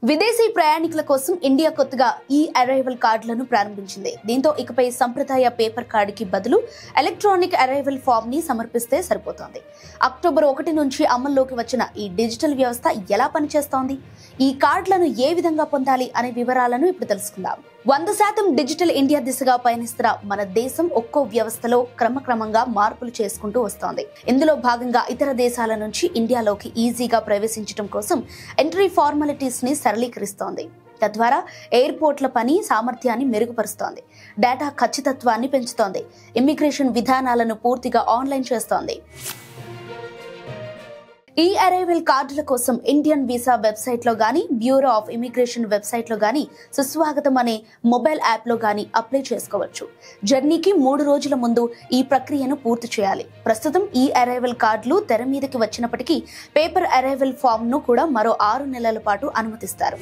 విదేశీ ప్రయాణికుల కోసం ఇండియా కొత్తగా ఈ అరైవల్ కార్డులను ప్రారంభించింది. దీంతో ఇకపై సంప్రదాయ పేపర్ కార్డుకి బదులు ఎలక్ట్రానిక్ అరైవల్ ఫామ్ ని సమర్పిస్తే సరిపోతోంది. అక్టోబర్ 1 నుంచి అమల్లోకి వచ్చిన ఈ డిజిటల్ వ్యవస్థ ఎలా పనిచేస్తోంది, ఈ కార్డులను ఏ విధంగా పొందాలి అనే వివరాలను ఇప్పుడు తెలుసుకుందాం. 100% డిజిటల్ ఇండియా దిశగా పయనిస్తున్న మన దేశం ఒక్కో వ్యవస్థలో క్రమక్రమంగా మార్పులు చేసుకుంటూ వస్తోంది. ఇందులో భాగంగా ఇతర దేశాల నుంచి ఇండియాలోకి ఈజీగా ప్రవేశించడం కోసం ఎంట్రీ ఫార్మాలిటీస్ ని సరళీకరిస్తోంది. తద్వారా ఎయిర్పోర్ట్ల పని సామర్థ్యాన్ని మెరుగుపరుస్తోంది, డేటా ఖచ్చితత్వాన్ని పెంచుతోంది, ఇమ్మిగ్రేషన్ విధానాలను పూర్తిగా ఆన్లైన్ చేస్తోంది. ఈ అరైవల్ కార్డుల కోసం ఇండియన్ వీసా వెబ్సైట్ లో గానీ, బ్యూరో ఆఫ్ ఇమిగ్రేషన్ వెబ్సైట్ లో గానీ, సుస్వాగతం అనే మొబైల్ యాప్ లో గానీ అప్లై చేసుకోవచ్చు. జర్నీకి 3 రోజుల ముందు ఈ ప్రక్రియను పూర్తి చేయాలి. ప్రస్తుతం ఈ అరైవల్ కార్డులు తెర మీదకి వచ్చినప్పటికీ పేపర్ అరైవల్ ఫామ్ ను కూడా మరో 6 నెలల పాటు అనుమతిస్తారు.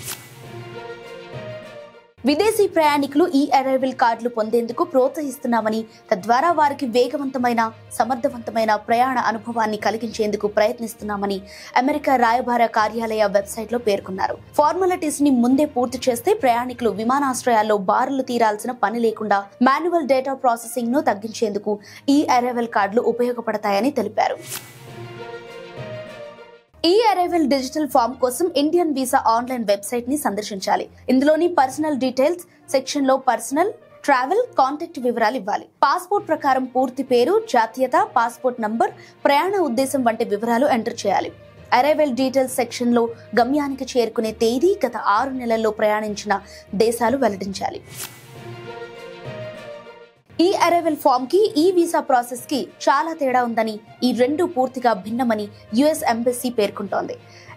విదేశీ ప్రయాణికులు ఈ అరైవల్ కార్డులు పొందేందుకు ప్రోత్సహిస్తున్నామని, తద్వారా వారికి వేగవంతమైన, సమర్థవంతమైన ప్రయాణ అనుభవాన్ని కలిగించేందుకు ప్రయత్నిస్తున్నామని అమెరికా రాయబార కార్యాలయ వెబ్సైట్ లో పేర్కొన్నారు. ఫార్మాలిటీస్ ని ముందే పూర్తి చేస్తే ప్రయాణికులు విమానాశ్రయాల్లో బారులు తీరాల్సిన పని లేకుండా మాన్యువల్ డేటా ప్రాసెసింగ్ ను తగ్గించేందుకు ఈ అరైవల్ కార్డులు ఉపయోగపడతాయని తెలిపారు. ఈ అరైవల్ డిజిటల్ ఫామ్ కోసం ఇండియన్ వీసా ఆన్లైన్ వెబ్సైట్ ని సందర్శించాలి. ఇందులోని పర్సనల్ డీటెయిల్స్ సెక్షన్ లో పర్సనల్, ట్రావెల్, కాంటాక్ట్ వివరాలు ఇవ్వాలి. పాస్పోర్ట్ ప్రకారం పూర్తి పేరు, జాతీయత, పాస్పోర్ట్ నంబర్, ప్రయాణ ఉద్దేశం వంటి వివరాలు ఎంటర్ చేయాలి. అరైవల్ డీటెయిల్స్ సెక్షన్ లో గమ్యానికి చేరుకునే తేదీ, గత 6 నెలల్లో ప్రయాణించిన దేశాలు వెల్లడించాలి. ఈ అరైవల్ ఫామ్ కి ఈ వీసా ప్రాసెస్ కి చాలా తేడా ఉందని, ఈ రెండు పూర్తిగా భిన్నమని యుఎస్ ఎంబసీ పేర్కొంటోంది.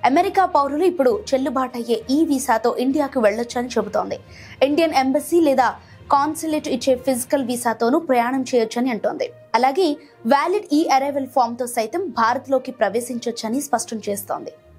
అమెరికా పౌరులు ఇప్పుడు చెల్లుబాటయ్యే ఈ వీసాతో ఇండియాకు వెళ్లొచ్చని చెబుతోంది. ఇండియన్ ఎంబసీ లేదా కాన్సులేట్ ఇచ్చే ఫిజికల్ వీసాతోనూ ప్రయాణం చేయొచ్చని అంటోంది. అలాగే వ్యాలిడ్ ఈ అరైవల్ ఫామ్ తో సైతం భారత్ లోకి ప్రవేశించొచ్చని స్పష్టం చేస్తోంది.